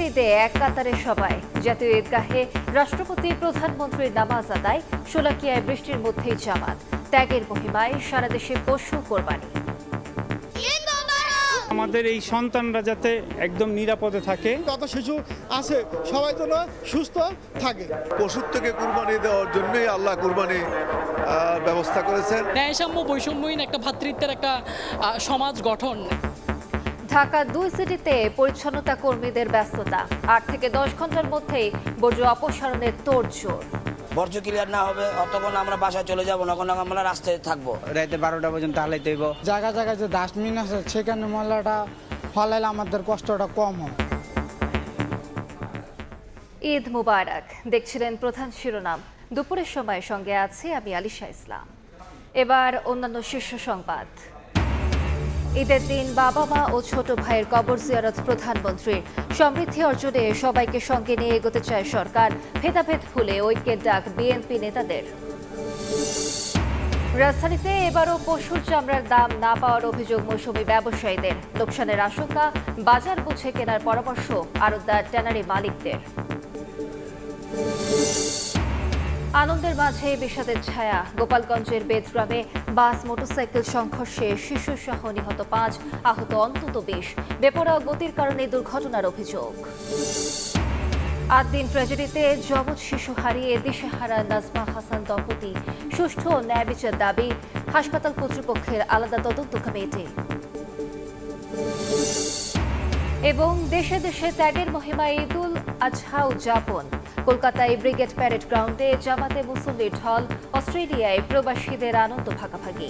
ঈদে এক কাতারে সবাই জাতীয় ঈদগাহে রাষ্ট্রপতি প্রধানমন্ত্রীর নামাজ আদায়, শোলাকিয়ায় বৃষ্টির মধ্যেই জামাত, ত্যাগের মহিমায় সারা দেশে পশু কোরবানি। আমাদের এই সন্তানরা যাতে একদম নিরাপদে থাকে। কত শিশু আছে সবাই যেন সুস্থ থাকে। পশুর থেকে কুরবানি দেওয়ার জন্যই আল্লাহ কুরবানি ব্যবস্থা করেছেন। ন্যায়সাম্য বৈষম্যহীন একটা ভ্রাতৃত্বের একটা সমাজ গঠন। ঢাকা ২ সিটিতে পরিচ্ছন্নতা কর্মীদের ব্যস্ততা, ৮ থেকে ১০ ঘন্টার মধ্যেই বর্জ্য অপসারণের তোড়জোড়। বর্জ্য ক্লিয়ার না হবে অতক্ষণ আমরা বাসায় চলে যাবো না, কোনো আমরা রাস্তায় থাকবো। রাতে 12টা পর্যন্ত হালাইতে হইব। জায়গা জায়গায় যে ডাস্টবিন আছে সেখানে ময়লাটা ফলাইলে আমাদের কষ্টটা কম হয়। ঈদ মুবারক দেখছিলেন প্রধান শিরোনাম। দুপুরের সময় সঙ্গে আছি আমি আলিশা ইসলাম। এবার অন্যান্য শীর্ষ সংবাদ। ঈদের দিন বাবা মা ও ছোট ভাইয়ের কবর জিয়ারত প্রধানমন্ত্রীর। সমৃদ্ধি অর্জনে সবাইকে সঙ্গে নিয়ে এগোতে চায় সরকার, ভেদাভেদ ভুলে ঐক্যের ডাক বিএনপি নেতাদের। রাজধানীতে এবারও পশুর চামড়ার দাম না পাওয়ার অভিযোগ মৌসুমী ব্যবসায়ীদের। লোকসানের আশঙ্কা, বাজার বুঝে কেনার পরামর্শ আড়তদার ট্যানারি মালিকদের। আনন্দের মাঝে বিষাদের ছায়া, গোপালগঞ্জের বেদগ্রামে বাস মোটরসাইকেল সংঘর্ষে শিশুসহ নিহত ৫, আহত অন্তত ২০। বেপরোয়া গতির কারণে দুর্ঘটনার অভিযোগ। ৮ দিন ট্র্যাজেডিতে যমজ শিশু হারিয়ে দিশেহারা নাজমা হাসান দম্পতি। সুষ্ঠু ও ন্যায় বিচার দাবি, হাসপাতাল কর্তৃপক্ষের আলাদা তদন্ত কমিটি। এবং দেশে দেশে ত্যাগের মহিমা ঈদুল আজহা উদযাপন। কলকাতায় ব্রিগেড প্যারেড গ্রাউন্ডে জামাতে মুসল্লির ঢল, অস্ট্রেলিয়ায় প্রবাসীদের আনন্দ ভাগাভাগি।